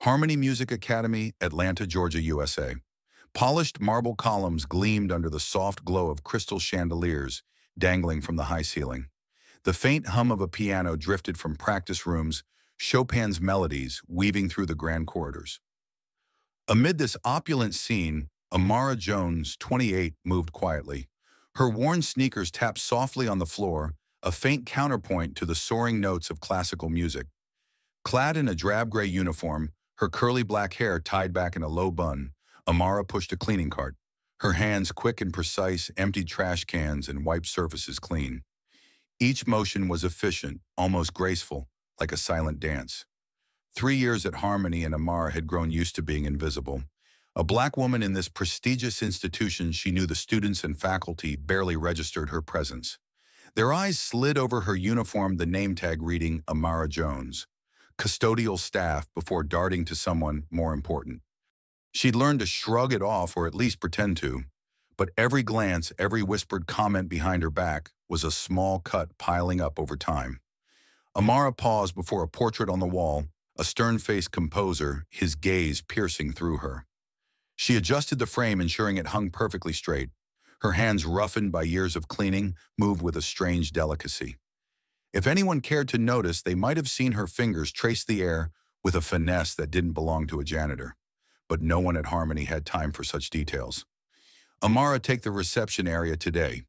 Harmony Music Academy, Atlanta, Georgia, USA. Polished marble columns gleamed under the soft glow of crystal chandeliers dangling from the high ceiling. The faint hum of a piano drifted from practice rooms, Chopin's melodies weaving through the grand corridors. Amid this opulent scene, Amara Jones, 28, moved quietly. Her worn sneakers tapped softly on the floor, a faint counterpoint to the soaring notes of classical music. Clad in a drab gray uniform, her curly black hair tied back in a low bun, Amara pushed a cleaning cart. Her hands, quick and precise, emptied trash cans and wiped surfaces clean. Each motion was efficient, almost graceful, like a silent dance. 3 years at Harmony and Amara had grown used to being invisible. A black woman in this prestigious institution, she knew the students and faculty barely registered her presence. Their eyes slid over her uniform, the name tag reading Amara Jones, custodial staff, before darting to someone more important. She'd learned to shrug it off, or at least pretend to, but every glance, every whispered comment behind her back was a small cut piling up over time. Amara paused before a portrait on the wall, a stern-faced composer, his gaze piercing through her. She adjusted the frame, ensuring it hung perfectly straight. Her hands, roughened by years of cleaning, moved with a strange delicacy. If anyone cared to notice, they might have seen her fingers trace the air with a finesse that didn't belong to a janitor. But no one at Harmony had time for such details. Amara, take the reception area today.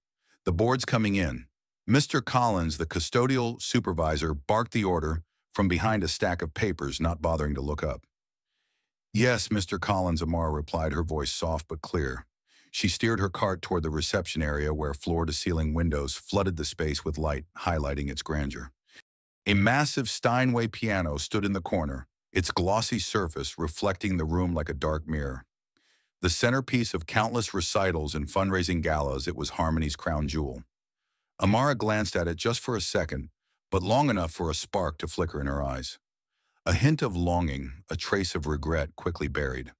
The board's coming in. Mr. Collins, the custodial supervisor, barked the order from behind a stack of papers, not bothering to look up. Yes, Mr. Collins, Amara replied, her voice soft but clear. She steered her cart toward the reception area, where floor-to-ceiling windows flooded the space with light, highlighting its grandeur. A massive Steinway piano stood in the corner, its glossy surface reflecting the room like a dark mirror. The centerpiece of countless recitals and fundraising galas, it was Harmony's crown jewel. Amara glanced at it just for a second, but long enough for a spark to flicker in her eyes. A hint of longing, a trace of regret quickly buried.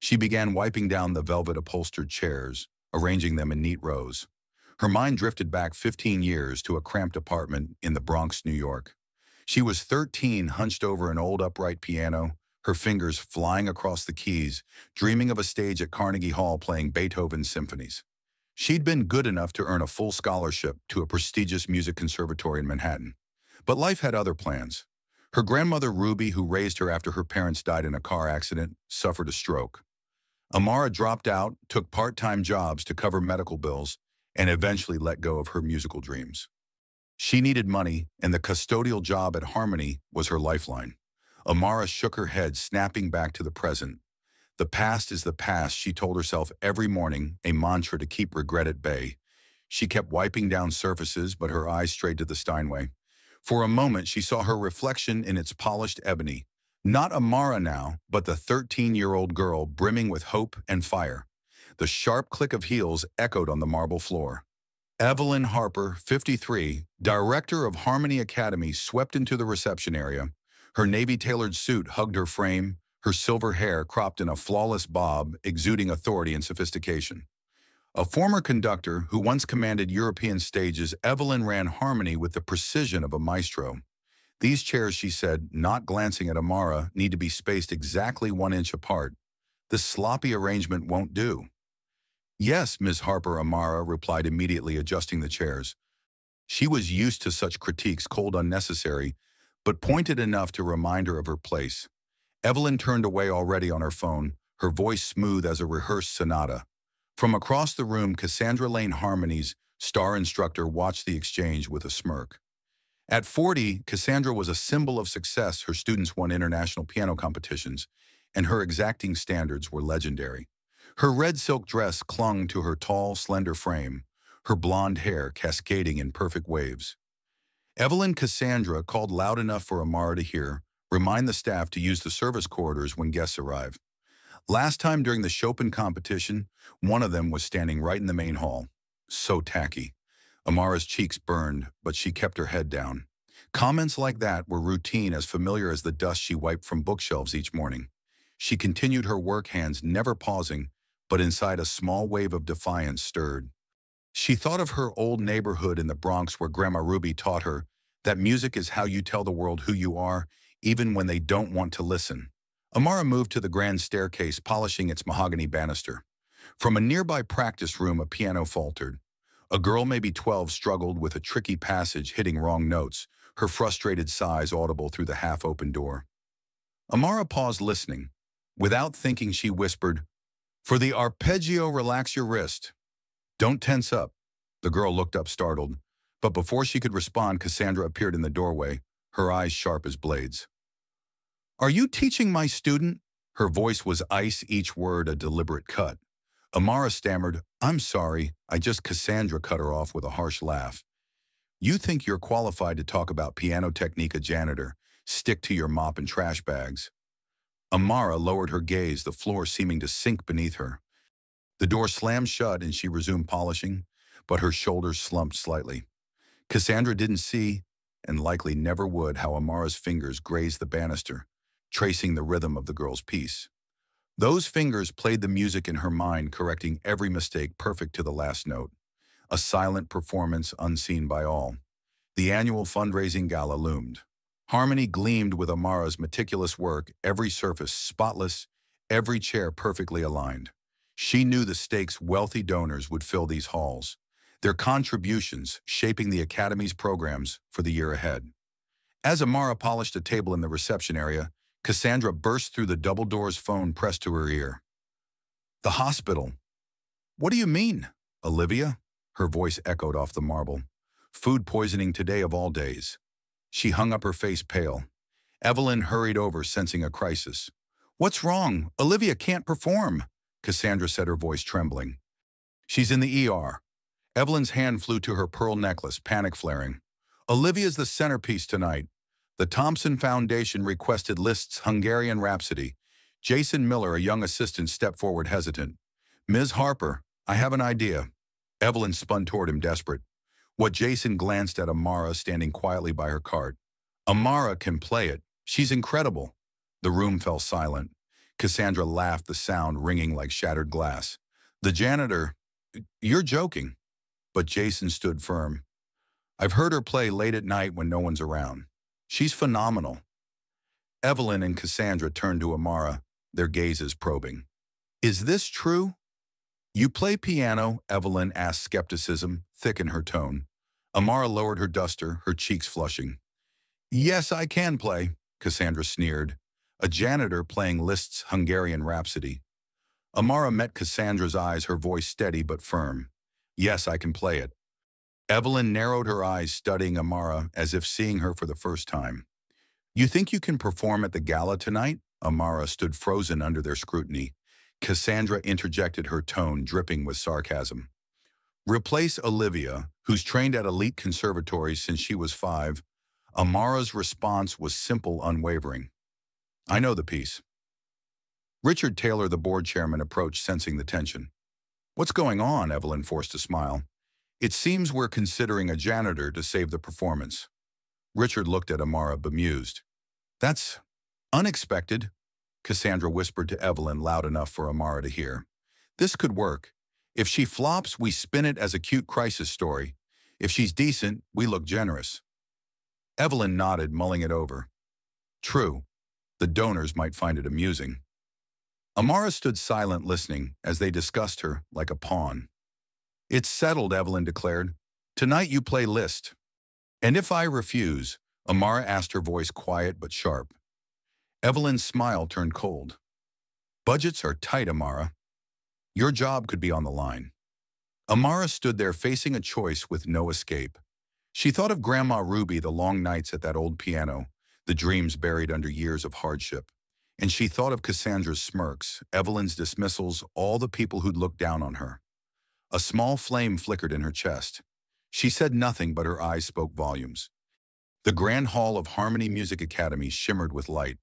She began wiping down the velvet-upholstered chairs, arranging them in neat rows. Her mind drifted back 15 years to a cramped apartment in the Bronx, New York. She was 13, hunched over an old upright piano, her fingers flying across the keys, dreaming of a stage at Carnegie Hall playing Beethoven's symphonies. She'd been good enough to earn a full scholarship to a prestigious music conservatory in Manhattan. But life had other plans. Her grandmother, Ruby, who raised her after her parents died in a car accident, suffered a stroke. Amara dropped out, took part-time jobs to cover medical bills, and eventually let go of her musical dreams. She needed money, and the custodial job at Harmony was her lifeline. Amara shook her head, snapping back to the present. The past is the past, she told herself every morning, a mantra to keep regret at bay. She kept wiping down surfaces, but her eyes strayed to the Steinway. For a moment, she saw her reflection in its polished ebony. Not Amara now, but the 13-year-old girl brimming with hope and fire. The sharp click of heels echoed on the marble floor. Evelyn Harper, 53, director of Harmony Academy, swept into the reception area. Her navy-tailored suit hugged her frame, her silver hair cropped in a flawless bob, exuding authority and sophistication. A former conductor who once commanded European stages, Evelyn ran Harmony with the precision of a maestro. These chairs, she said, not glancing at Amara, need to be spaced exactly 1 inch apart. This sloppy arrangement won't do. Yes, Ms. Harper, Amara replied, immediately adjusting the chairs. She was used to such critiques, cold, unnecessary, but pointed enough to remind her of her place. Evelyn turned away already on her phone, her voice smooth as a rehearsed sonata. From across the room, Cassandra Lane, Harmony's star instructor, watched the exchange with a smirk. At 40, Cassandra was a symbol of success. Her students won international piano competitions, and her exacting standards were legendary. Her red silk dress clung to her tall, slender frame, her blonde hair cascading in perfect waves. Evelyn Cassandra called loud enough for Amara to hear, remind the staff to use the service corridors when guests arrive. Last time during the Chopin competition, one of them was standing right in the main hall. So tacky. Amara's cheeks burned, but she kept her head down. Comments like that were routine, as familiar as the dust she wiped from bookshelves each morning. She continued her work, hands never pausing, but inside a small wave of defiance stirred. She thought of her old neighborhood in the Bronx, where Grandma Ruby taught her that music is how you tell the world who you are, even when they don't want to listen. Amara moved to the grand staircase, polishing its mahogany banister. From a nearby practice room, a piano faltered. A girl, maybe 12, struggled with a tricky passage, hitting wrong notes, her frustrated sighs audible through the half-open door. Amara paused, listening. Without thinking, she whispered, "For the arpeggio, relax your wrist. Don't tense up." The girl looked up, startled. But before she could respond, Cassandra appeared in the doorway, her eyes sharp as blades. "Are you teaching my student?" Her voice was ice, each word a deliberate cut. Amara stammered, "I'm sorry." Cassandra cut her off with a harsh laugh. "You think you're qualified to talk about piano technique, a janitor? Stick to your mop and trash bags." Amara lowered her gaze, the floor seeming to sink beneath her. The door slammed shut and she resumed polishing, but her shoulders slumped slightly. Cassandra didn't see, and likely never would, how Amara's fingers grazed the banister, tracing the rhythm of the girl's piece. Those fingers played the music in her mind, correcting every mistake, perfect to the last note. A silent performance unseen by all. The annual fundraising gala loomed. Harmony gleamed with Amara's meticulous work, every surface spotless, every chair perfectly aligned. She knew the stakes wealthy donors would fill these halls, their contributions shaping the Academy's programs for the year ahead. As Amara polished a table in the reception area, Cassandra burst through the double doors, phone pressed to her ear. "The hospital." "What do you mean, Olivia?" Her voice echoed off the marble. "Food poisoning today of all days." She hung up, her face pale. Evelyn hurried over, sensing a crisis. "What's wrong? Olivia can't perform," Cassandra said, her voice trembling. "She's in the ER." Evelyn's hand flew to her pearl necklace, panic flaring. "Olivia's the centerpiece tonight. The Thompson Foundation requested Liszt's Hungarian Rhapsody." Jason Miller, a young assistant, stepped forward, hesitant. "Ms. Harper, I have an idea." Evelyn spun toward him, desperate. Jason glanced at Amara, standing quietly by her cart. "Amara can play it. She's incredible." The room fell silent. Cassandra laughed, the sound ringing like shattered glass. "The janitor, you're joking." But Jason stood firm. "I've heard her play late at night when no one's around. She's phenomenal." Evelyn and Cassandra turned to Amara, their gazes probing. "Is this true?" "You play piano?" Evelyn asked, skepticism thick in her tone. Amara lowered her duster, her cheeks flushing. "Yes, I can play," Cassandra sneered. "A janitor playing Liszt's Hungarian Rhapsody." Amara met Cassandra's eyes, her voice steady but firm. "Yes, I can play it." Evelyn narrowed her eyes, studying Amara as if seeing her for the first time. "You think you can perform at the gala tonight?" Amara stood frozen under their scrutiny. Cassandra interjected, her tone dripping with sarcasm. "Replace Olivia, who's trained at elite conservatories since she was 5. Amara's response was simple, unwavering. "I know the piece." Richard Taylor, the board chairman, approached, sensing the tension. "What's going on?" Evelyn forced a smile. "It seems we're considering a janitor to save the performance." Richard looked at Amara, bemused. "That's unexpected," Cassandra whispered to Evelyn, loud enough for Amara to hear. "This could work. If she flops, we spin it as a cute crisis story. If she's decent, we look generous." Evelyn nodded, mulling it over. True, the donors might find it amusing. Amara stood silent, listening, as they discussed her like a pawn. "It's settled," Evelyn declared. "Tonight you play Liszt." "And if I refuse?" Amara asked, her voice quiet but sharp. Evelyn's smile turned cold. "Budgets are tight, Amara. Your job could be on the line." Amara stood there, facing a choice with no escape. She thought of Grandma Ruby, the long nights at that old piano, the dreams buried under years of hardship. And she thought of Cassandra's smirks, Evelyn's dismissals, all the people who'd looked down on her. A small flame flickered in her chest. She said nothing, but her eyes spoke volumes. The grand hall of Harmony Music Academy shimmered with light.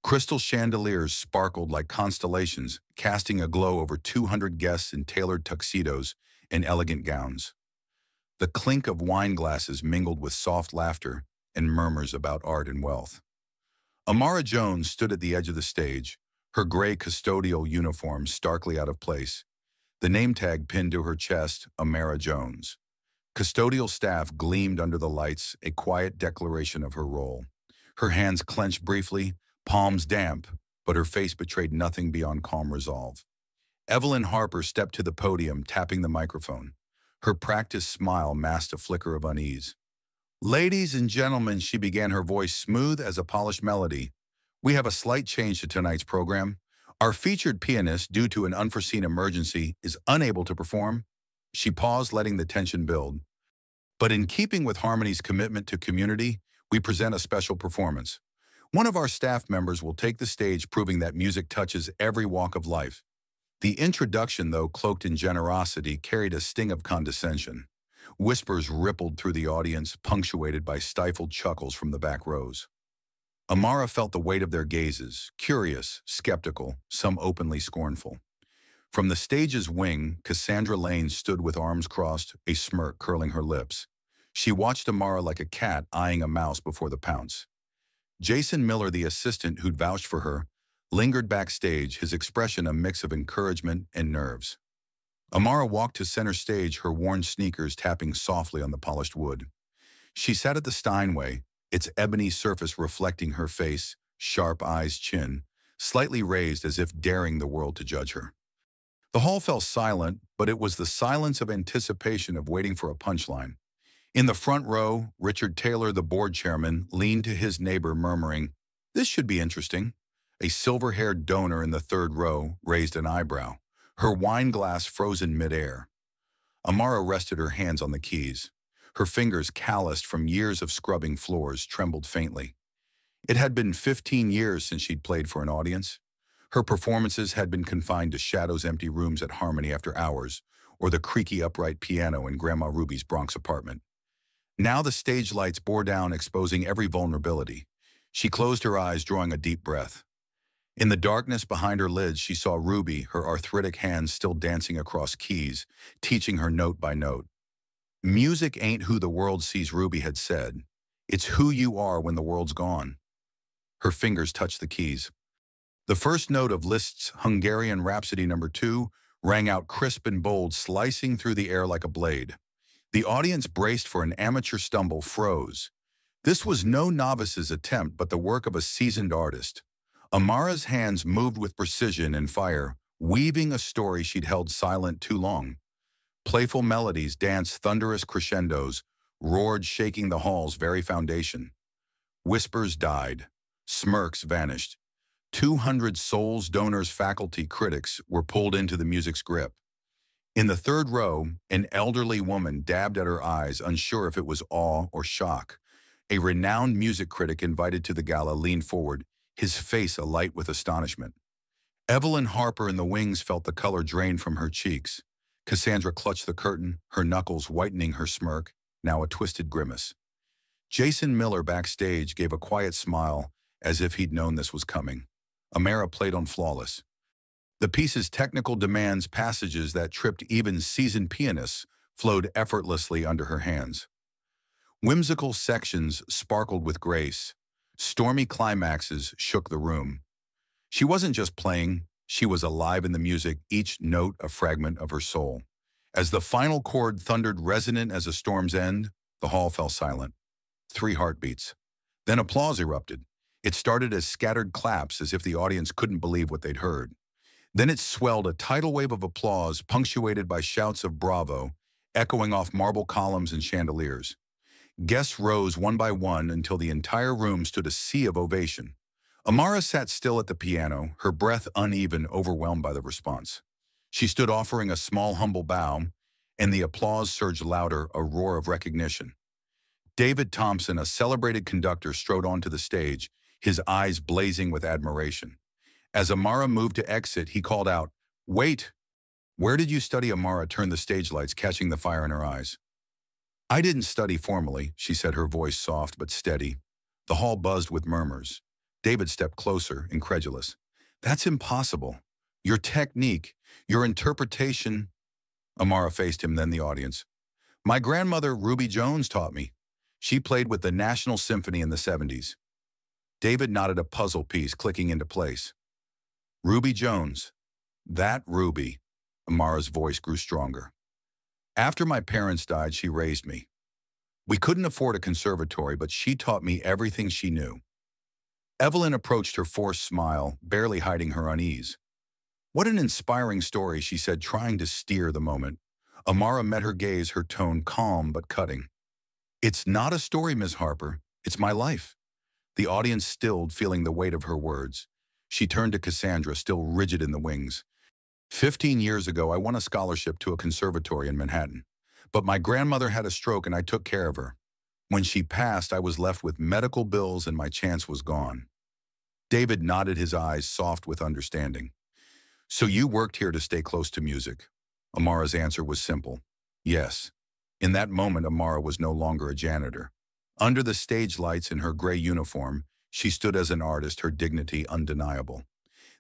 Crystal chandeliers sparkled like constellations, casting a glow over 200 guests in tailored tuxedos and elegant gowns. The clink of wine glasses mingled with soft laughter and murmurs about art and wealth. Amara Jones stood at the edge of the stage, her gray custodial uniform starkly out of place, the name tag pinned to her chest, Amara Jones. Custodial staff gleamed under the lights, a quiet declaration of her role. Her hands clenched briefly, palms damp, but her face betrayed nothing beyond calm resolve. Evelyn Harper stepped to the podium, tapping the microphone. Her practiced smile masked a flicker of unease. "Ladies and gentlemen," she began, her voice smooth as a polished melody, "we have a slight change to tonight's program. Our featured pianist, due to an unforeseen emergency, is unable to perform." She paused, letting the tension build. "But in keeping with Harmony's commitment to community, we present a special performance. One of our staff members will take the stage, proving that music touches every walk of life." The introduction, though cloaked in generosity, carried a sting of condescension. Whispers rippled through the audience, punctuated by stifled chuckles from the back rows. Amara felt the weight of their gazes, curious, skeptical, some openly scornful. From the stage's wing, Cassandra Lane stood with arms crossed, a smirk curling her lips. She watched Amara like a cat eyeing a mouse before the pounce. Jason Miller, the assistant who'd vouched for her, lingered backstage, his expression a mix of encouragement and nerves. Amara walked to center stage, her worn sneakers tapping softly on the polished wood. She sat at the Steinway, its ebony surface reflecting her face, sharp eyes, chin, slightly raised as if daring the world to judge her. The hall fell silent, but it was the silence of anticipation, of waiting for a punchline. In the front row, Richard Taylor, the board chairman, leaned to his neighbor, murmuring, "This should be interesting." A silver-haired donor in the third row raised an eyebrow, her wine glass frozen midair. Amara rested her hands on the keys. Her fingers, calloused from years of scrubbing floors, trembled faintly. It had been 15 years since she'd played for an audience. Her performances had been confined to Shadow's empty rooms at Harmony after hours, or the creaky upright piano in Grandma Ruby's Bronx apartment. Now the stage lights bore down, exposing every vulnerability. She closed her eyes, drawing a deep breath. In the darkness behind her lids, she saw Ruby, her arthritic hands still dancing across keys, teaching her note by note. "Music ain't who the world sees," Ruby had said. "It's who you are when the world's gone." Her fingers touched the keys. The first note of Liszt's Hungarian Rhapsody No. 2 rang out crisp and bold, slicing through the air like a blade. The audience, braced for an amateur stumble, froze. This was no novice's attempt, but the work of a seasoned artist. Amara's hands moved with precision and fire, weaving a story she'd held silent too long. Playful melodies danced thunderous crescendos, roared, shaking the hall's very foundation. Whispers died. Smirks vanished. 200 souls, donors, faculty, critics were pulled into the music's grip. In the third row, an elderly woman dabbed at her eyes, unsure if it was awe or shock. A renowned music critic invited to the gala leaned forward, his face alight with astonishment. Evelyn Harper in the wings felt the color drain from her cheeks. Cassandra clutched the curtain, her knuckles whitening her smirk, now a twisted grimace. Jason Miller backstage gave a quiet smile, as if he'd known this was coming. Amara played on flawless. The piece's technical demands, passages that tripped even seasoned pianists, flowed effortlessly under her hands. Whimsical sections sparkled with grace. Stormy climaxes shook the room. She wasn't just playing, she was alive in the music, each note a fragment of her soul. As the final chord thundered resonant as a storm's end, the hall fell silent. 3 heartbeats. Then applause erupted. It started as scattered claps, as if the audience couldn't believe what they'd heard. Then it swelled, a tidal wave of applause, punctuated by shouts of bravo, echoing off marble columns and chandeliers. Guests rose one by one until the entire room stood a sea of ovation. Amara sat still at the piano, her breath uneven, overwhelmed by the response. She stood offering a small, humble bow, and the applause surged louder, a roar of recognition. David Thompson, a celebrated conductor, strode onto the stage, his eyes blazing with admiration. As Amara moved to exit, he called out, "Wait!" "Where did you study?" Amara turned the stage lights, catching the fire in her eyes. "I didn't study formally," she said, her voice soft but steady. The hall buzzed with murmurs. David stepped closer, incredulous. "That's impossible. Your technique, your interpretation—" Amara faced him, then the audience. "My grandmother, Ruby Jones, taught me. She played with the National Symphony in the 70s. David nodded, a puzzle piece clicking into place. "Ruby Jones. That Ruby." Amara's voice grew stronger. "After my parents died, she raised me. We couldn't afford a conservatory, but she taught me everything she knew." Evelyn approached her forced smile, barely hiding her unease. "What an inspiring story," she said, trying to steer the moment. Amara met her gaze, her tone calm but cutting. "It's not a story, Ms. Harper. It's my life." The audience stilled, feeling the weight of her words. She turned to Cassandra, still rigid in the wings. 15 years ago, I won a scholarship to a conservatory in Manhattan. But my grandmother had a stroke and I took care of her. When she passed, I was left with medical bills and my chance was gone." David nodded, his eyes soft with understanding. "So you worked here to stay close to music?" Amara's answer was simple. "Yes." In that moment, Amara was no longer a janitor. Under the stage lights in her gray uniform, she stood as an artist, her dignity undeniable.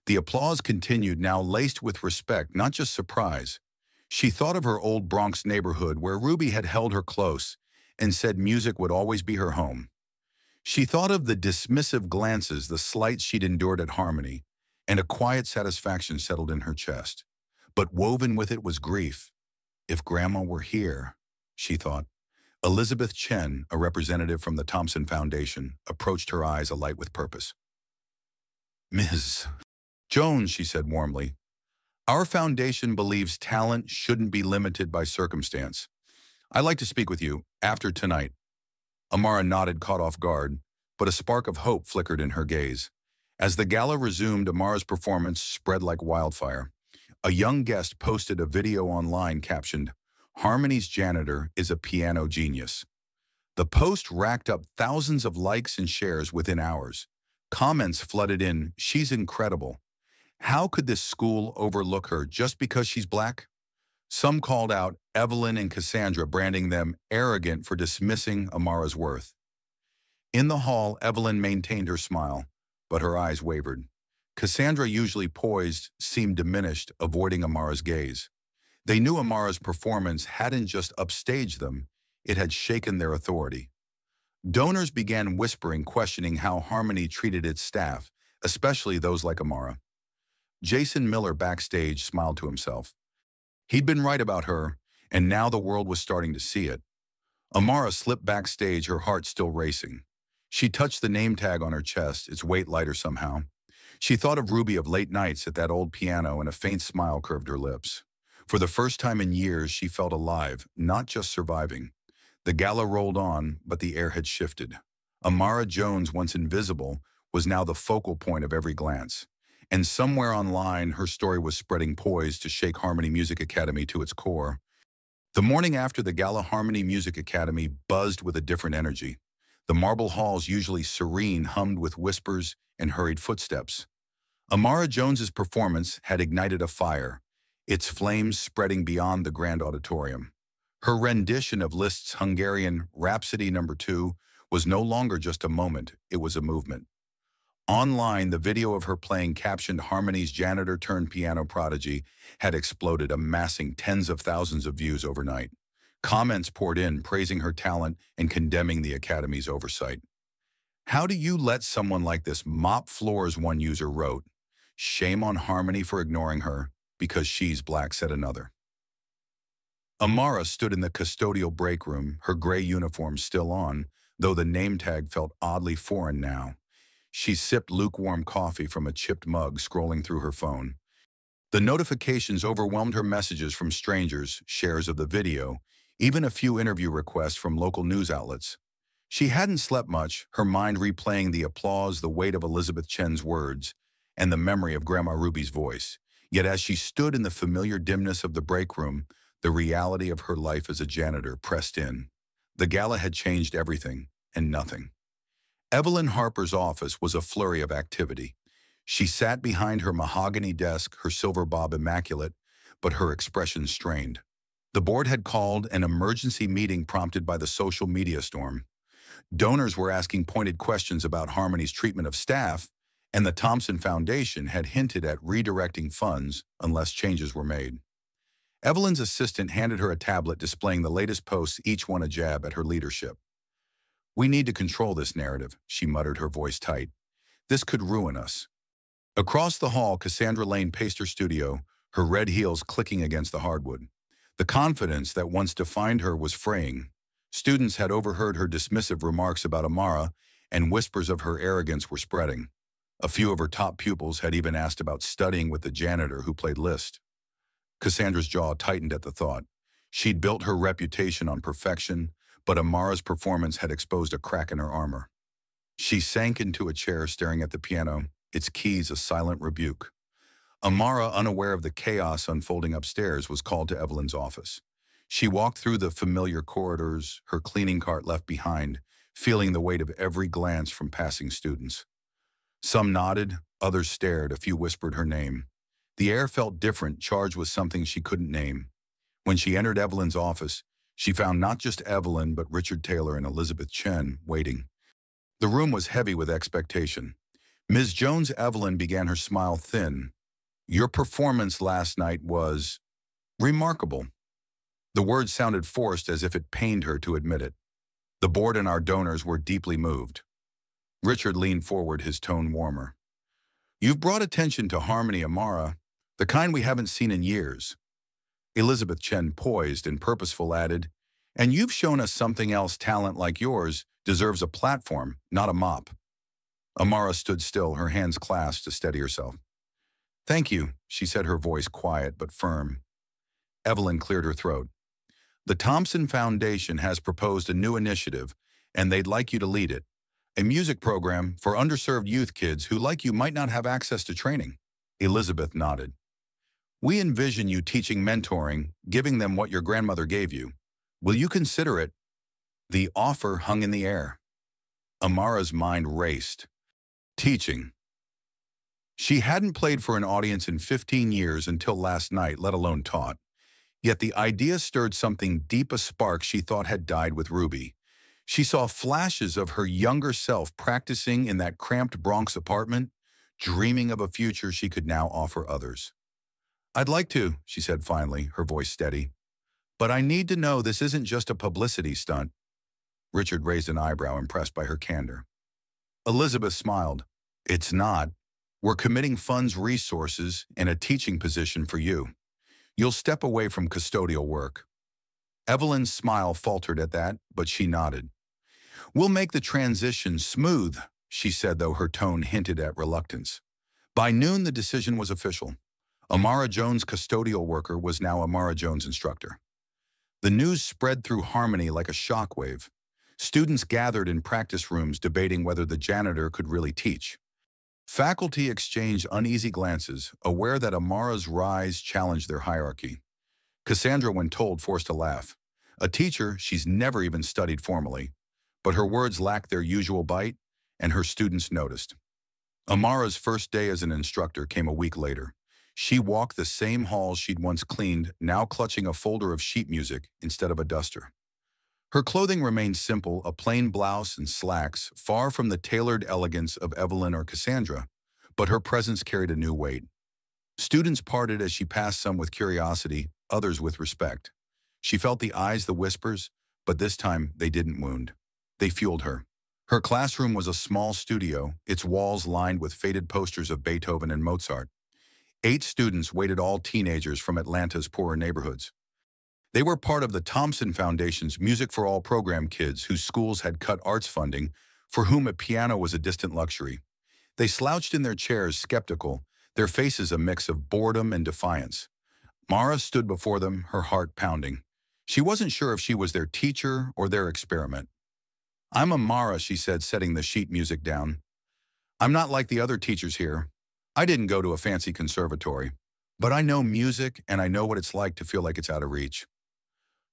The applause continued, now laced with respect, not just surprise. She thought of her old Bronx neighborhood where Ruby had held her close and said music would always be her home. She thought of the dismissive glances, the slights she'd endured at Harmony, and a quiet satisfaction settled in her chest. But woven with it was grief. If Grandma were here, she thought. Elizabeth Chen, a representative from the Thompson Foundation, approached, her eyes alight with purpose. "Ms. Jones," she said warmly, "our foundation believes talent shouldn't be limited by circumstance. I'd like to speak with you after tonight." Amara nodded, caught off guard, but a spark of hope flickered in her gaze. As the gala resumed, Amara's performance spread like wildfire. A young guest posted a video online captioned, "Harmony's janitor is a piano genius." The post racked up thousands of likes and shares within hours. Comments flooded in, "She's incredible. How could this school overlook her just because she's black?" Some called out Evelyn and Cassandra, branding them arrogant for dismissing Amara's worth. In the hall, Evelyn maintained her smile, but her eyes wavered. Cassandra, usually poised, seemed diminished, avoiding Amara's gaze. They knew Amara's performance hadn't just upstaged them, it had shaken their authority. Donors began whispering, questioning how Harmony treated its staff, especially those like Amara. Jason Miller backstage smiled to himself. He'd been right about her, and now the world was starting to see it. Amara slipped backstage, her heart still racing. She touched the name tag on her chest, its weight lighter somehow. She thought of Ruby, of late nights at that old piano, and a faint smile curved her lips. For the first time in years, she felt alive, not just surviving. The gala rolled on, but the air had shifted. Amara Jones, once invisible, was now the focal point of every glance. And somewhere online, her story was spreading, poised to shake Harmony Music Academy to its core. The morning after the gala, Harmony Music Academy buzzed with a different energy. The marble halls, usually serene, hummed with whispers and hurried footsteps. Amara Jones's performance had ignited a fire, its flames spreading beyond the grand auditorium. Her rendition of Liszt's Hungarian Rhapsody No. 2 was no longer just a moment, it was a movement. Online, the video of her playing, captioned "Harmony's janitor turned piano prodigy," had exploded, amassing tens of thousands of views overnight. Comments poured in, praising her talent and condemning the Academy's oversight. "How do you let someone like this mop floors?" one user wrote. "Shame on Harmony for ignoring her, because she's black," said another. Amara stood in the custodial break room, her gray uniform still on, though the name tag felt oddly foreign now. She sipped lukewarm coffee from a chipped mug, scrolling through her phone. The notifications overwhelmed her: messages from strangers, shares of the video, even a few interview requests from local news outlets. She hadn't slept much, her mind replaying the applause, the weight of Elizabeth Chen's words, and the memory of Grandma Ruby's voice. Yet as she stood in the familiar dimness of the break room, the reality of her life as a janitor pressed in. The gala had changed everything and nothing. Evelyn Harper's office was a flurry of activity. She sat behind her mahogany desk, her silver bob immaculate, but her expression strained. The board had called an emergency meeting prompted by the social media storm. Donors were asking pointed questions about Harmony's treatment of staff, and the Thompson Foundation had hinted at redirecting funds unless changes were made. Evelyn's assistant handed her a tablet displaying the latest posts, each one a jab at her leadership. "We need to control this narrative," she muttered, her voice tight. "This could ruin us." Across the hall, Cassandra Lane paced her studio, her red heels clicking against the hardwood. The confidence that once defined her was fraying. Students had overheard her dismissive remarks about Amara, and whispers of her arrogance were spreading. A few of her top pupils had even asked about studying with the janitor who played Liszt. Cassandra's jaw tightened at the thought. She'd built her reputation on perfection, but Amara's performance had exposed a crack in her armor. She sank into a chair staring at the piano, its keys a silent rebuke. Amara, unaware of the chaos unfolding upstairs, was called to Evelyn's office. She walked through the familiar corridors, her cleaning cart left behind, feeling the weight of every glance from passing students. Some nodded, others stared, a few whispered her name. The air felt different, charged with something she couldn't name. When she entered Evelyn's office, she found not just Evelyn but Richard Taylor and Elizabeth Chen waiting. The room was heavy with expectation. Ms. Jones Evelyn began, her smile thin. "Your performance last night was remarkable." The words sounded forced, as if it pained her to admit it. The board and our donors were deeply moved. Richard leaned forward, his tone warmer. "You've brought attention to harmony, Amara, the kind we haven't seen in years." Elizabeth Chen, poised and purposeful, added, "And you've shown us something else. Talent like yours deserves a platform, not a mop." Amara stood still, her hands clasped to steady herself. "Thank you," she said, her voice quiet but firm. Evelyn cleared her throat. "The Thompson Foundation has proposed a new initiative, and they'd like you to lead it. A music program for underserved youth kids who, like you, might not have access to training." Elizabeth nodded. "We envision you teaching mentoring, giving them what your grandmother gave you. Will you consider it?" The offer hung in the air. Amara's mind raced. Teaching. She hadn't played for an audience in 15 years until last night, let alone taught. Yet the idea stirred something deep, a spark she thought had died with Ruby. She saw flashes of her younger self practicing in that cramped Bronx apartment, dreaming of a future she could now offer others. "I'd like to," she said finally, her voice steady. "But I need to know this isn't just a publicity stunt." Richard raised an eyebrow, impressed by her candor. Elizabeth smiled. "It's not. We're committing funds, resources, and a teaching position for you. You'll step away from custodial work." Evelyn's smile faltered at that, but she nodded. "We'll make the transition smooth," she said, though her tone hinted at reluctance. By noon, the decision was official. Amara Jones, custodial worker, was now Amara Jones, instructor. The news spread through Harmony like a shockwave. Students gathered in practice rooms debating whether the janitor could really teach. Faculty exchanged uneasy glances, aware that Amara's rise challenged their hierarchy. Cassandra, when told, forced a laugh. A teacher, she's never even studied formally. But her words lacked their usual bite, and her students noticed. Amara's first day as an instructor came a week later. She walked the same halls she'd once cleaned, now clutching a folder of sheet music instead of a duster. Her clothing remained simple, a plain blouse and slacks, far from the tailored elegance of Evelyn or Cassandra, but her presence carried a new weight. Students parted as she passed, some with curiosity, others with respect. She felt the eyes, the whispers, but this time they didn't wound. They fueled her. Her classroom was a small studio, its walls lined with faded posters of Beethoven and Mozart. 8 students waited, all teenagers from Atlanta's poorer neighborhoods. They were part of the Thompson Foundation's Music for All program, kids whose schools had cut arts funding, for whom a piano was a distant luxury. They slouched in their chairs, skeptical, their faces a mix of boredom and defiance. Mara stood before them, her heart pounding. She wasn't sure if she was their teacher or their experiment. "I'm Amara," she said, setting the sheet music down. "I'm not like the other teachers here. I didn't go to a fancy conservatory. But I know music, and I know what it's like to feel like it's out of reach."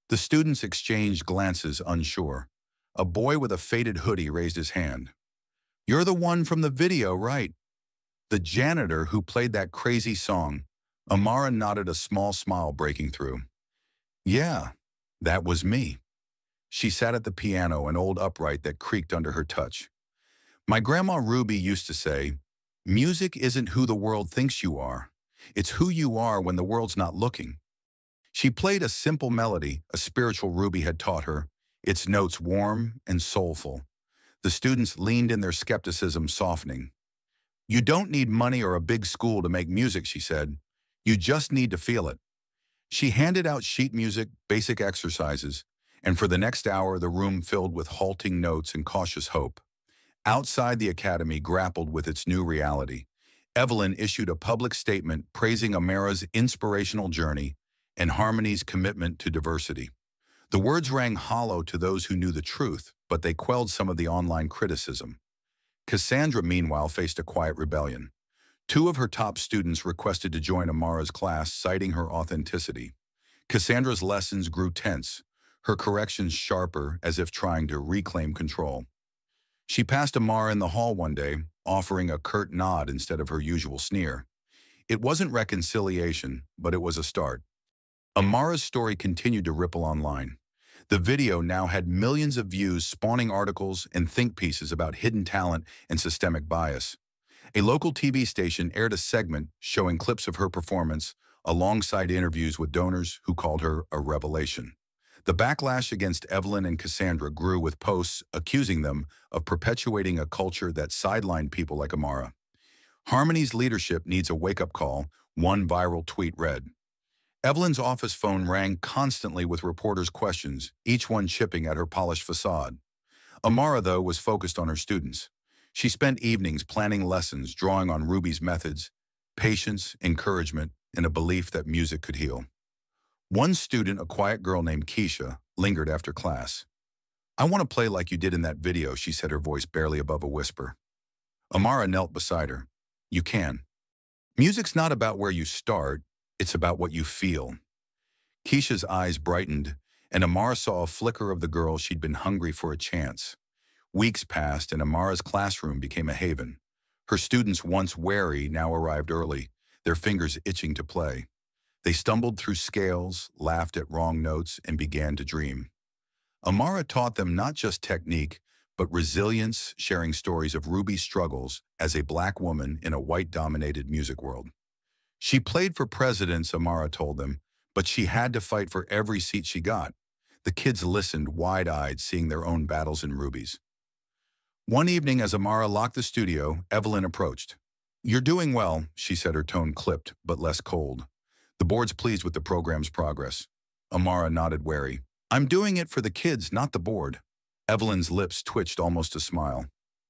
The students exchanged glances, unsure. A boy with a faded hoodie raised his hand. "You're the one from the video, right?" "The janitor who played that crazy song." Amara nodded, a small smile breaking through. "Yeah, that was me." She sat at the piano, an old upright that creaked under her touch. "My grandma Ruby used to say, music isn't who the world thinks you are. It's who you are when the world's not looking." She played a simple melody, a spiritual Ruby had taught her, its notes warm and soulful. The students leaned in, their skepticism softening. "You don't need money or a big school to make music," she said. "You just need to feel it." She handed out sheet music, basic exercises, and for the next hour the room filled with halting notes and cautious hope. Outside the academy grappled with its new reality. Evelyn issued a public statement praising Amara's inspirational journey and Harmony's commitment to diversity. The words rang hollow to those who knew the truth, but they quelled some of the online criticism. Cassandra, meanwhile, faced a quiet rebellion. Two of her top students requested to join Amara's class, citing her authenticity. Cassandra's lessons grew tense, her corrections sharper as if trying to reclaim control. She passed Amara in the hall one day, offering a curt nod instead of her usual sneer. It wasn't reconciliation, but it was a start. Amara's story continued to ripple online. The video now had millions of views, spawning articles and think pieces about hidden talent and systemic bias. A local TV station aired a segment showing clips of her performance alongside interviews with donors who called her a revelation. The backlash against Evelyn and Cassandra grew, with posts accusing them of perpetuating a culture that sidelined people like Amara. Harmony's leadership needs a wake-up call, one viral tweet read. Evelyn's office phone rang constantly with reporters' questions, each one chipping at her polished facade. Amara, though, was focused on her students. She spent evenings planning lessons, drawing on Ruby's methods, patience, encouragement, and a belief that music could heal. One student, a quiet girl named Keisha, lingered after class. "I want to play like you did in that video," she said, her voice barely above a whisper. Amara knelt beside her. "You can. Music's not about where you start, it's about what you feel." Keisha's eyes brightened, and Amara saw a flicker of the girl she'd been hungry for a chance. Weeks passed, and Amara's classroom became a haven. Her students, once wary, now arrived early, their fingers itching to play. They stumbled through scales, laughed at wrong notes, and began to dream. Amara taught them not just technique, but resilience, sharing stories of Ruby's struggles as a Black woman in a white-dominated music world. She played for presidents, Amara told them, but she had to fight for every seat she got. The kids listened wide-eyed, seeing their own battles in Ruby's. One evening, as Amara locked the studio, Evelyn approached. "You're doing well," she said, her tone clipped, but less cold. "The board's pleased with the program's progress." Amara nodded, wary. "I'm doing it for the kids, not the board." Evelyn's lips twitched almost a smile.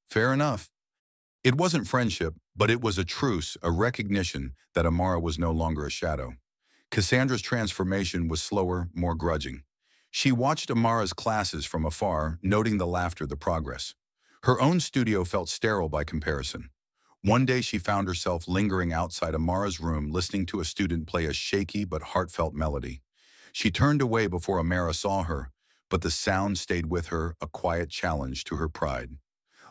"Fair enough." It wasn't friendship, but it was a truce, a recognition that Amara was no longer a shadow. Cassandra's transformation was slower, more grudging. She watched Amara's classes from afar, noting the laughter, the progress. Her own studio felt sterile by comparison. One day she found herself lingering outside Amara's room, listening to a student play a shaky but heartfelt melody. She turned away before Amara saw her, but the sound stayed with her, a quiet challenge to her pride.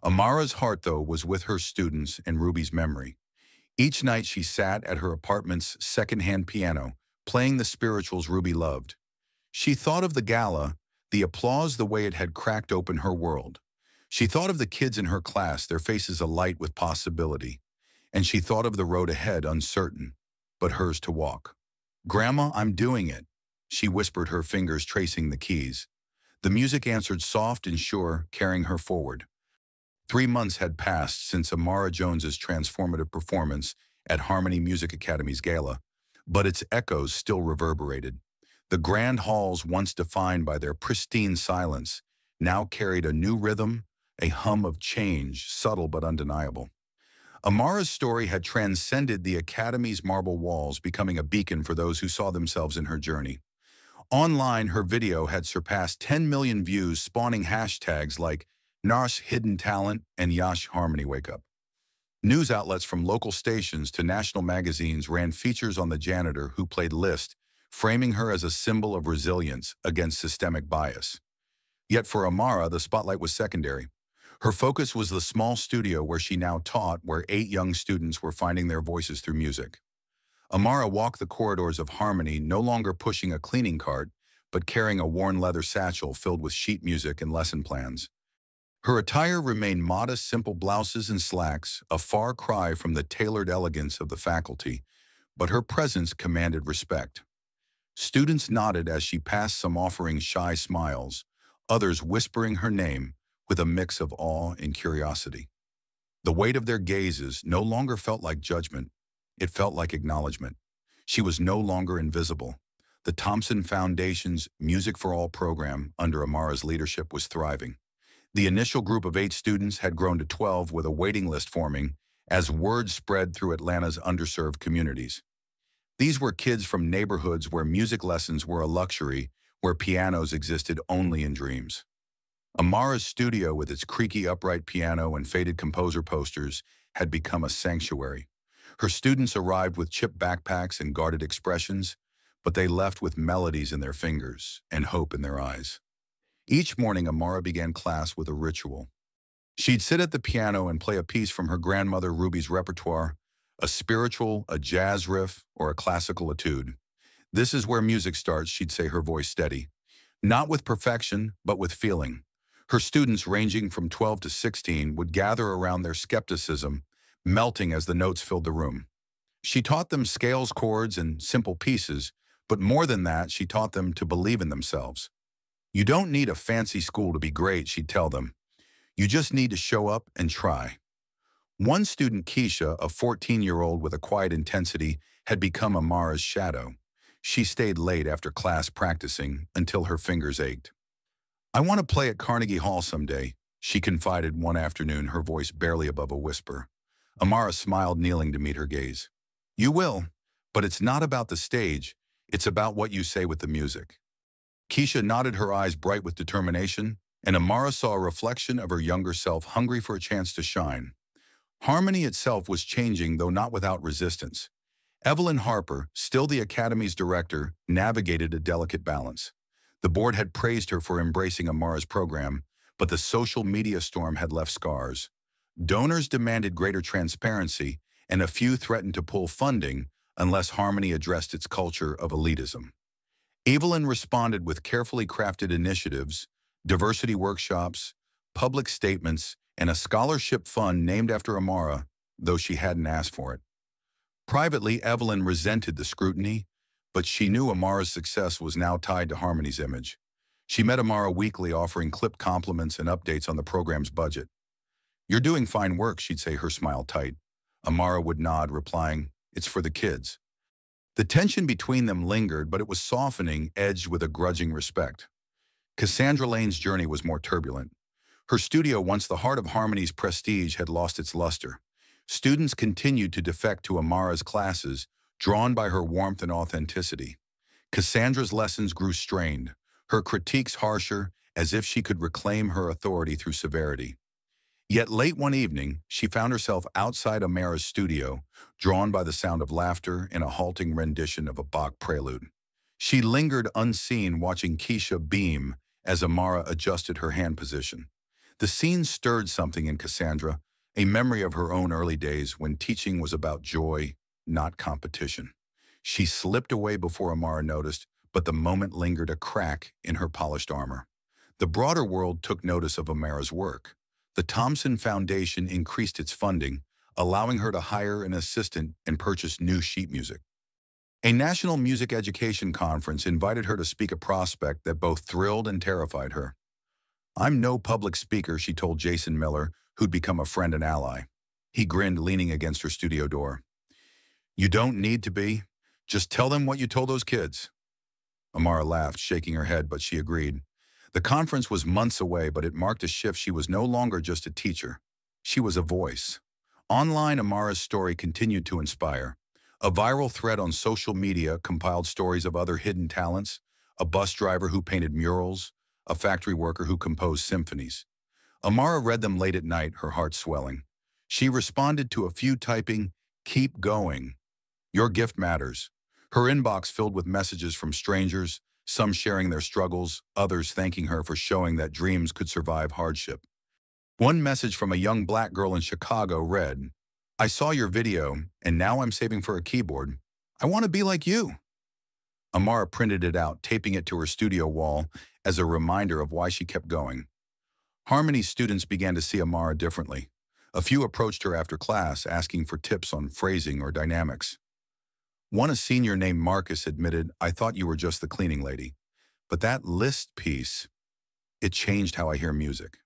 Amara's heart, though, was with her students and Ruby's memory. Each night she sat at her apartment's second-hand piano, playing the spirituals Ruby loved. She thought of the gala, the applause, the way it had cracked open her world. She thought of the kids in her class, their faces alight with possibility. And she thought of the road ahead, uncertain, but hers to walk. "Grandma, I'm doing it," she whispered, her fingers tracing the keys. The music answered soft and sure, carrying her forward. 3 months had passed since Amara Jones's transformative performance at Harmony Music Academy's gala, but its echoes still reverberated. The grand halls, once defined by their pristine silence, now carried a new rhythm, a hum of change, subtle but undeniable. Amara's story had transcended the Academy's marble walls, becoming a beacon for those who saw themselves in her journey. Online, her video had surpassed 10 million views, spawning hashtags like Nash Hidden Talent and Yash Harmony Wake Up. News outlets from local stations to national magazines ran features on the janitor who played Liszt, framing her as a symbol of resilience against systemic bias. Yet for Amara, the spotlight was secondary. Her focus was the small studio where she now taught, where 8 young students were finding their voices through music. Amara walked the corridors of Harmony, no longer pushing a cleaning cart, but carrying a worn leather satchel filled with sheet music and lesson plans. Her attire remained modest, simple blouses and slacks, a far cry from the tailored elegance of the faculty, but her presence commanded respect. Students nodded as she passed, some offering shy smiles, others whispering her name with a mix of awe and curiosity. The weight of their gazes no longer felt like judgment, it felt like acknowledgement. She was no longer invisible. The Thompson Foundation's Music for All program, under Amara's leadership, was thriving. The initial group of 8 students had grown to 12 with a waiting list forming as word spread through Atlanta's underserved communities. These were kids from neighborhoods where music lessons were a luxury, where pianos existed only in dreams. Amara's studio, with its creaky upright piano and faded composer posters, had become a sanctuary. Her students arrived with chipped backpacks and guarded expressions, but they left with melodies in their fingers and hope in their eyes. Each morning, Amara began class with a ritual. She'd sit at the piano and play a piece from her grandmother Ruby's repertoire, a spiritual, a jazz riff, or a classical etude. "This is where music starts," she'd say, her voice steady. Not with perfection, but with feeling. Her students, ranging from 12 to 16, would gather around their skepticism, melting as the notes filled the room. She taught them scales, chords, and simple pieces, but more than that, she taught them to believe in themselves. "You don't need a fancy school to be great," she'd tell them. "You just need to show up and try." One student, Keisha, a 14-year-old with a quiet intensity, had become Amara's shadow. She stayed late after class practicing until her fingers ached. "I want to play at Carnegie Hall someday," she confided one afternoon, her voice barely above a whisper. Amara smiled, kneeling to meet her gaze. "You will, but it's not about the stage. It's about what you say with the music." Keisha nodded, her eyes bright with determination, and Amara saw a reflection of her younger self, hungry for a chance to shine. Harmony itself was changing, though not without resistance. Evelyn Harper, still the Academy's director, navigated a delicate balance. The board had praised her for embracing Amara's program, but the social media storm had left scars. Donors demanded greater transparency, and a few threatened to pull funding unless Harmony addressed its culture of elitism. Evelyn responded with carefully crafted initiatives, diversity workshops, public statements, and a scholarship fund named after Amara, though she hadn't asked for it. Privately, Evelyn resented the scrutiny, but she knew Amara's success was now tied to Harmony's image. She met Amara weekly, offering clipped compliments and updates on the program's budget. "You're doing fine work," she'd say, her smile tight. Amara would nod, replying, "It's for the kids." The tension between them lingered, but it was softening, edged with a grudging respect. Cassandra Lane's journey was more turbulent. Her studio, once the heart of Harmony's prestige, had lost its luster. Students continued to defect to Amara's classes, drawn by her warmth and authenticity. Cassandra's lessons grew strained, her critiques harsher, as if she could reclaim her authority through severity. Yet late one evening, she found herself outside Amara's studio, drawn by the sound of laughter in a halting rendition of a Bach prelude. She lingered unseen, watching Keisha beam as Amara adjusted her hand position. The scene stirred something in Cassandra, a memory of her own early days when teaching was about joy, not competition. She slipped away before Amara noticed, but the moment lingered, a crack in her polished armor. The broader world took notice of Amara's work. The Thompson Foundation increased its funding, allowing her to hire an assistant and purchase new sheet music. A national music education conference invited her to speak, a prospect that both thrilled and terrified her. "I'm no public speaker," she told Jason Miller, who'd become a friend and ally. He grinned, leaning against her studio door. "You don't need to be. Just tell them what you told those kids." Amara laughed, shaking her head, but she agreed. The conference was months away, but it marked a shift. She was no longer just a teacher. She was a voice. Online, Amara's story continued to inspire. A viral thread on social media compiled stories of other hidden talents: a bus driver who painted murals, a factory worker who composed symphonies. Amara read them late at night, her heart swelling. She responded to a few, typing, "Keep going. Your gift matters." Her inbox filled with messages from strangers, some sharing their struggles, others thanking her for showing that dreams could survive hardship. One message from a young black girl in Chicago read, "I saw your video, and now I'm saving for a keyboard. I want to be like you." Amara printed it out, taping it to her studio wall as a reminder of why she kept going. Harmony students began to see Amara differently. A few approached her after class, asking for tips on phrasing or dynamics. One, a senior named Marcus, admitted, "I thought you were just the cleaning lady. But that Liszt piece, it changed how I hear music."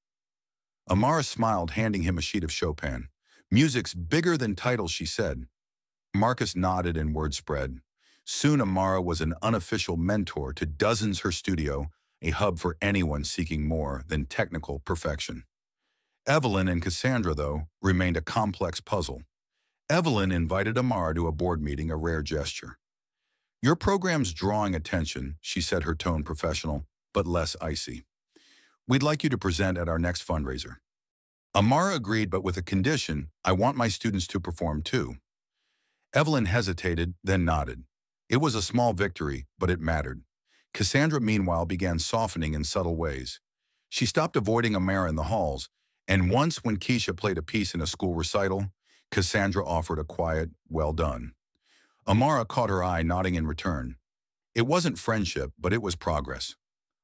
Amara smiled, handing him a sheet of Chopin. "Music's bigger than titles," she said. Marcus nodded and word spread. Soon Amara was an unofficial mentor to dozens. Her studio, a hub for anyone seeking more than technical perfection. Evelyn and Cassandra, though, remained a complex puzzle. Evelyn invited Amara to a board meeting, a rare gesture. "Your program's drawing attention," she said, her tone professional, but less icy. "We'd like you to present at our next fundraiser." Amara agreed, but with a condition: "I want my students to perform too." Evelyn hesitated, then nodded. It was a small victory, but it mattered. Cassandra, meanwhile, began softening in subtle ways. She stopped avoiding Amara in the halls, and once when Keisha played a piece in a school recital, Cassandra offered a quiet, "Well done." Amara caught her eye, nodding in return. It wasn't friendship, but it was progress.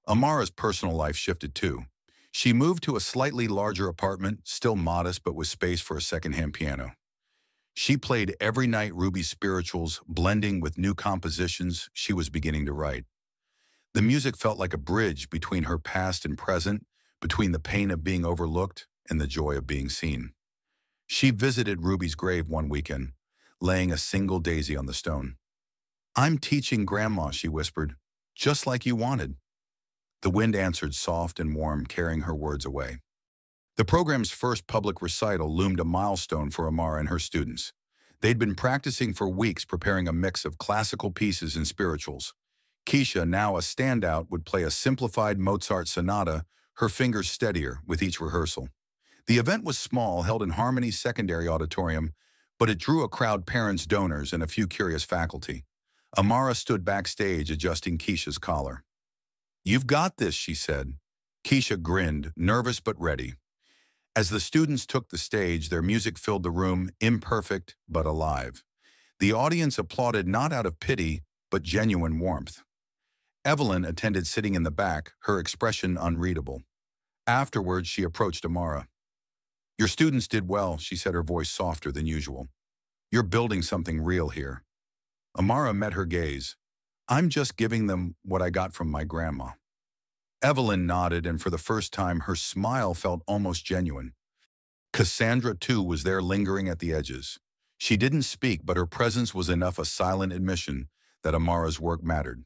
Amara's personal life shifted too. She moved to a slightly larger apartment, still modest but with space for a secondhand piano. She played every night Ruby's spirituals, blending with new compositions she was beginning to write. The music felt like a bridge between her past and present, between the pain of being overlooked and the joy of being seen. She visited Ruby's grave one weekend, laying a single daisy on the stone. "I'm teaching Grandma," she whispered, "just like you wanted." The wind answered, soft and warm, carrying her words away. The program's first public recital loomed a milestone for Amara and her students. They'd been practicing for weeks, preparing a mix of classical pieces and spirituals. Keisha, now a standout, would play a simplified Mozart sonata, her fingers steadier with each rehearsal. The event was small, held in Harmony's secondary auditorium, but it drew a crowd: parents, donors, and a few curious faculty. Amara stood backstage, adjusting Keisha's collar. "You've got this," she said. Keisha grinned, nervous but ready. As the students took the stage, their music filled the room, imperfect but alive. The audience applauded not out of pity, but genuine warmth. Evelyn attended, sitting in the back, her expression unreadable. Afterwards, she approached Amara. "Your students did well," she said, her voice softer than usual. "You're building something real here." Amara met her gaze. "I'm just giving them what I got from my grandma." Evelyn nodded, and for the first time, her smile felt almost genuine. Cassandra, too, was there, lingering at the edges. She didn't speak, but her presence was enough a silent admission that Amara's work mattered.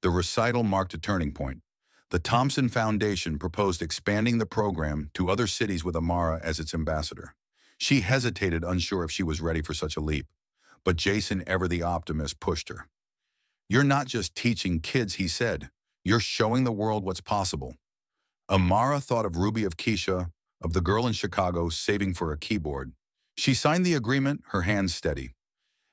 The recital marked a turning point. The Thompson Foundation proposed expanding the program to other cities with Amara as its ambassador. She hesitated, unsure if she was ready for such a leap. But Jason, ever the optimist, pushed her. "You're not just teaching kids," he said. "You're showing the world what's possible." Amara thought of Ruby, of Keisha, of the girl in Chicago saving for a keyboard. She signed the agreement, her hands steady.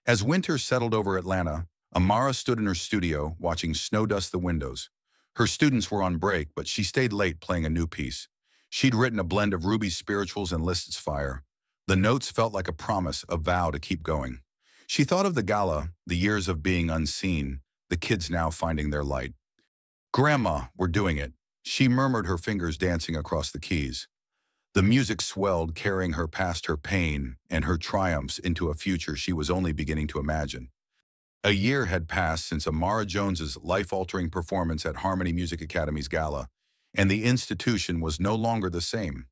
As winter settled over Atlanta, Amara stood in her studio, watching snow dust the windows. Her students were on break, but she stayed late, playing a new piece. She'd written a blend of Ruby's spirituals and Liszt's fire. The notes felt like a promise, a vow to keep going. She thought of the gala, the years of being unseen, the kids now finding their light. "Grandma, we're doing it," she murmured, her fingers dancing across the keys. The music swelled, carrying her past her pain and her triumphs into a future she was only beginning to imagine. A year had passed since Amara Jones's life-altering performance at Harmony Music Academy's gala, and the institution was no longer the same.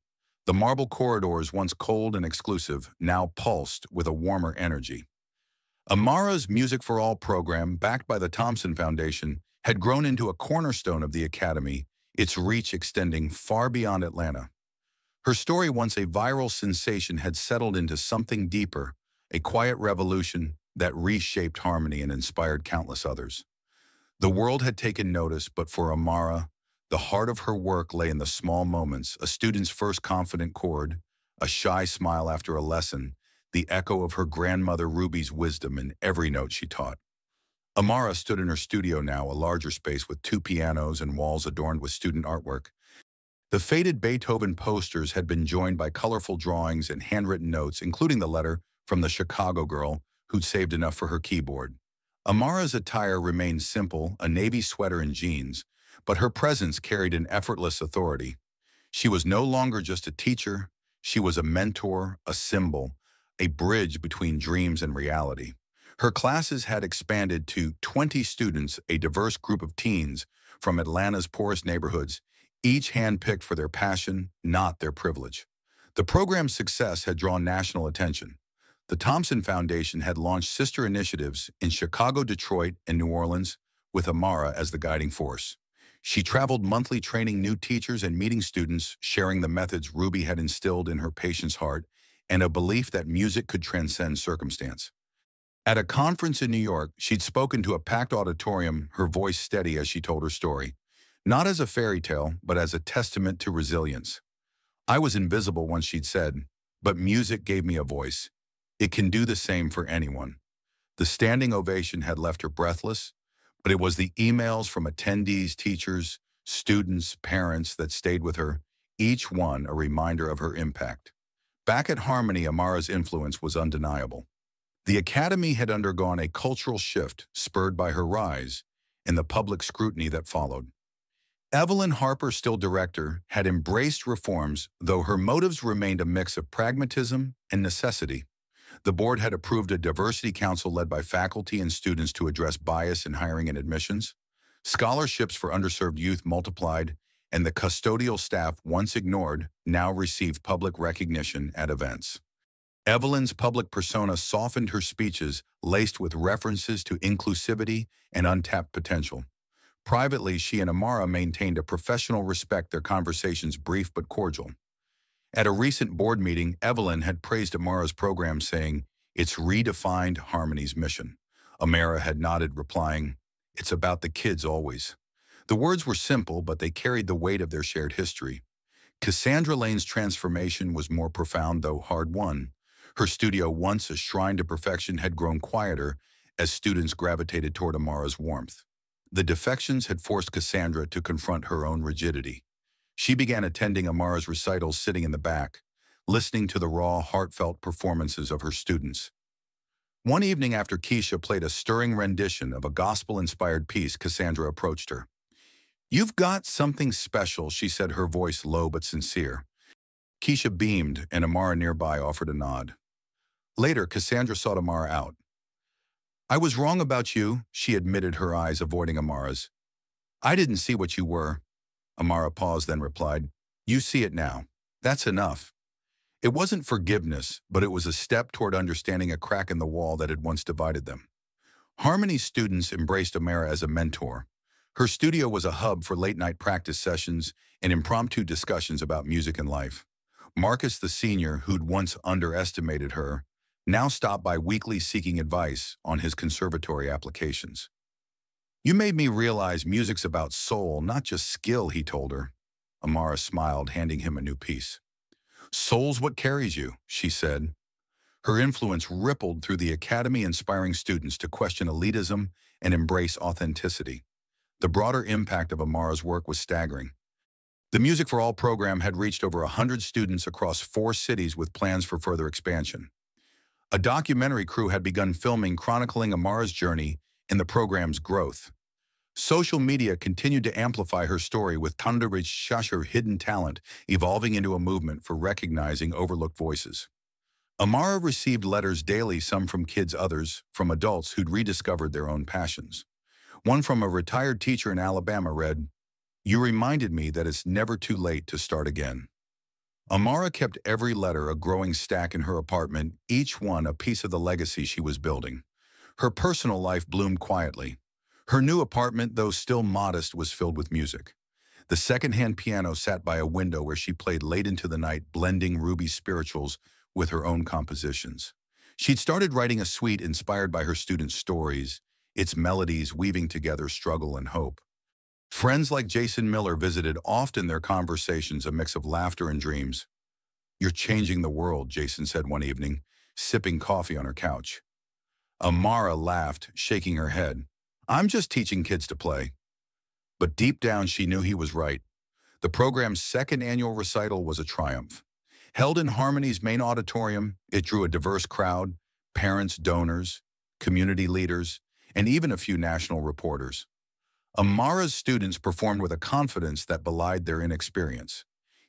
The marble corridors, once cold and exclusive, now pulsed with a warmer energy. Amara's Music for All program, backed by the Thompson Foundation, had grown into a cornerstone of the academy, its reach extending far beyond Atlanta. Her story, once a viral sensation, had settled into something deeper, a quiet revolution that reshaped Harmony and inspired countless others. The world had taken notice, but for Amara, the heart of her work lay in the small moments: a student's first confident chord, a shy smile after a lesson, the echo of her grandmother Ruby's wisdom in every note she taught. Amara stood in her studio now, a larger space with 2 pianos and walls adorned with student artwork. The faded Beethoven posters had been joined by colorful drawings and handwritten notes, including the letter from the Chicago girl who'd saved enough for her keyboard. Amara's attire remained simple, a navy sweater and jeans, but her presence carried an effortless authority. She was no longer just a teacher, she was a mentor, a symbol, a bridge between dreams and reality. Her classes had expanded to 20 students, a diverse group of teens from Atlanta's poorest neighborhoods, each handpicked for their passion, not their privilege. The program's success had drawn national attention. The Thompson Foundation had launched sister initiatives in Chicago, Detroit, and New Orleans, with Amara as the guiding force. She traveled monthly training new teachers and meeting students, sharing the methods Ruby had instilled in her patient's heart and a belief that music could transcend circumstance. At a conference in New York, she'd spoken to a packed auditorium, her voice steady as she told her story. Not as a fairy tale, but as a testament to resilience. I was invisible once, she'd said, but music gave me a voice. It can do the same for anyone. The standing ovation had left her breathless, but it was the emails from attendees, teachers, students, parents that stayed with her, each one a reminder of her impact. Back at Harmony, Amara's influence was undeniable. The Academy had undergone a cultural shift spurred by her rise and the public scrutiny that followed. Evelyn Harper, still director, had embraced reforms, though her motives remained a mix of pragmatism and necessity. The board had approved a diversity council led by faculty and students to address bias in hiring and admissions. Scholarships for underserved youth multiplied, and the custodial staff, once ignored, now received public recognition at events. Evelyn's public persona softened her speeches, laced with references to inclusivity and untapped potential. Privately, she and Amara maintained a professional respect, their conversations brief but cordial. At a recent board meeting, Evelyn had praised Amara's program, saying, "It's redefined Harmony's mission." Amara had nodded, replying, "It's about the kids always." The words were simple, but they carried the weight of their shared history. Cassandra Lane's transformation was more profound, though hard-won. Her studio, once a shrine to perfection, had grown quieter as students gravitated toward Amara's warmth. The defections had forced Cassandra to confront her own rigidity. She began attending Amara's recitals, sitting in the back, listening to the raw, heartfelt performances of her students. One evening, after Keisha played a stirring rendition of a gospel-inspired piece, Cassandra approached her. "You've got something special," she said, her voice low but sincere. Keisha beamed, and Amara nearby offered a nod. Later, Cassandra sought Amara out. "I was wrong about you," she admitted, her eyes avoiding Amara's. "I didn't see what you were." Amara paused, then replied, "You see it now. That's enough." It wasn't forgiveness, but it was a step toward understanding a crack in the wall that had once divided them. Harmony's students embraced Amara as a mentor. Her studio was a hub for late-night practice sessions and impromptu discussions about music and life. Marcus, the senior, who'd once underestimated her, now stopped by weekly seeking advice on his conservatory applications. "You made me realize music's about soul, not just skill," he told her. Amara smiled, handing him a new piece. "Soul's what carries you," she said. Her influence rippled through the academy, inspiring students to question elitism and embrace authenticity. The broader impact of Amara's work was staggering. The Music for All program had reached over 100 students across 4 cities, with plans for further expansion. A documentary crew had begun filming, chronicling Amara's journey and the program's growth. Social media continued to amplify her story, with Thunderbridge Shusher hidden talent evolving into a movement for recognizing overlooked voices. Amara received letters daily, some from kids, others from adults who'd rediscovered their own passions. One from a retired teacher in Alabama read, "You reminded me that it's never too late to start again." Amara kept every letter, a growing stack in her apartment, each one a piece of the legacy she was building. Her personal life bloomed quietly. Her new apartment, though still modest, was filled with music. The second-hand piano sat by a window where she played late into the night, blending Ruby's spirituals with her own compositions. She'd started writing a suite inspired by her students' stories, its melodies weaving together struggle and hope. Friends like Jason Miller visited, often their conversations a mix of laughter and dreams. "You're changing the world," Jason said one evening, sipping coffee on her couch. Amara laughed, shaking her head. "I'm just teaching kids to play." But deep down, she knew he was right. The program's second annual recital was a triumph. Held in Harmony's main auditorium, it drew a diverse crowd: parents, donors, community leaders, and even a few national reporters. Amara's students performed with a confidence that belied their inexperience.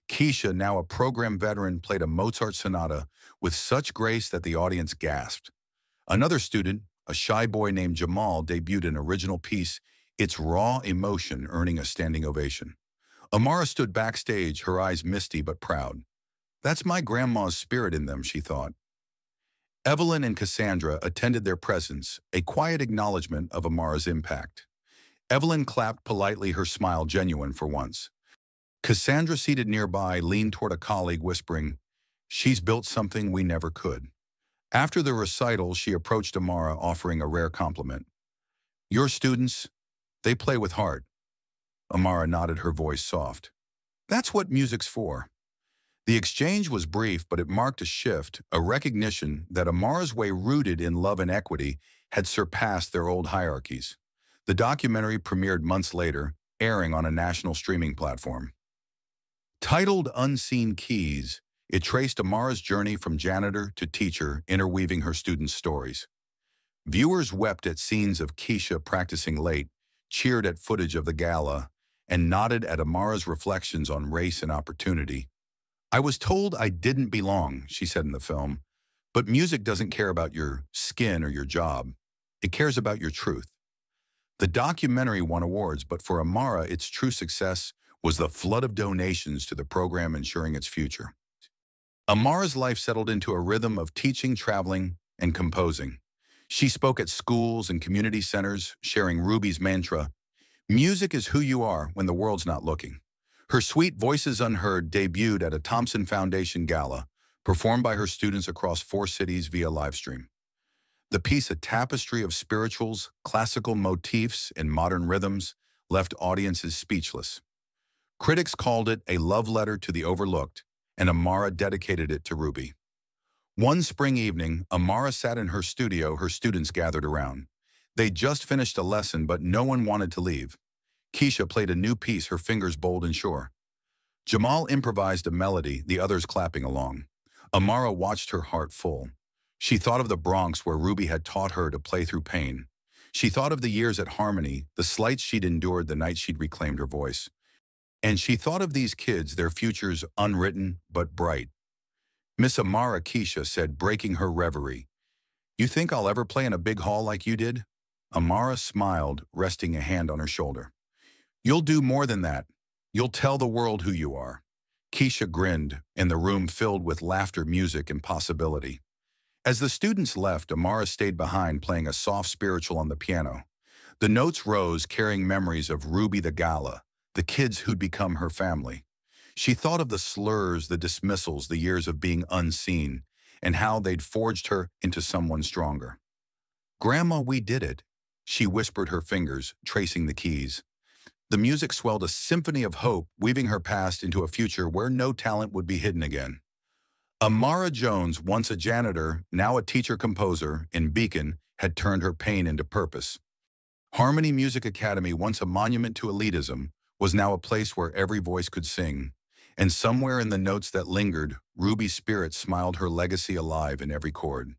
Keisha, now a program veteran, played a Mozart sonata with such grace that the audience gasped. Another student, a shy boy named Jamal, debuted an original piece, its raw emotion earning a standing ovation. Amara stood backstage, her eyes misty but proud. "That's my grandma's spirit in them," she thought. Evelyn and Cassandra attended their presence, a quiet acknowledgement of Amara's impact. Evelyn clapped politely, her smile genuine for once. Cassandra, seated nearby, leaned toward a colleague, whispering, "She's built something we never could." After the recital, she approached Amara, offering a rare compliment. "Your students, they play with heart." Amara nodded, her voice soft. "That's what music's for." The exchange was brief, but it marked a shift, a recognition that Amara's way, rooted in love and equity, had surpassed their old hierarchies. The documentary premiered months later, airing on a national streaming platform. Titled Unseen Keys, it traced Amara's journey from janitor to teacher, interweaving her students' stories. Viewers wept at scenes of Keisha practicing late, cheered at footage of the gala, and nodded at Amara's reflections on race and opportunity. "I was told I didn't belong," she said in the film, "but music doesn't care about your skin or your job. It cares about your truth." The documentary won awards, but for Amara, its true success was the flood of donations to the program, ensuring its future. Amara's life settled into a rhythm of teaching, traveling, and composing. She spoke at schools and community centers, sharing Ruby's mantra, "Music is who you are when the world's not looking." Her Sweet Voices Unheard debuted at a Thompson Foundation gala, performed by her students across 4 cities via livestream. The piece, a tapestry of spirituals, classical motifs, and modern rhythms, left audiences speechless. Critics called it a love letter to the overlooked, and Amara dedicated it to Ruby. One spring evening, Amara sat in her studio, her students gathered around. They'd just finished a lesson, but no one wanted to leave. Keisha played a new piece, her fingers bold and sure. Jamal improvised a melody, the others clapping along. Amara watched, her heart full. She thought of the Bronx, where Ruby had taught her to play through pain. She thought of the years at Harmony, the slights she'd endured the night she'd reclaimed her voice. And she thought of these kids, their futures unwritten but bright. "Miss Amara," Keisha said, breaking her reverie, "you think I'll ever play in a big hall like you did?" Amara smiled, resting a hand on her shoulder. "You'll do more than that. You'll tell the world who you are." Keisha grinned, and the room filled with laughter, music, and possibility. As the students left, Amara stayed behind, playing a soft spiritual on the piano. The notes rose, carrying memories of Ruby the Gala, the kids who'd become her family. She thought of the slurs, the dismissals, the years of being unseen, and how they'd forged her into someone stronger. "Grandma, we did it," she whispered, her fingers tracing the keys. The music swelled, a symphony of hope, weaving her past into a future where no talent would be hidden again. Amara Jones, once a janitor, now a teacher-composer in Beacon, had turned her pain into purpose. Harmony Music Academy, once a monument to elitism, was now a place where every voice could sing. And somewhere in the notes that lingered, Ruby's spirit smiled, her legacy alive in every chord.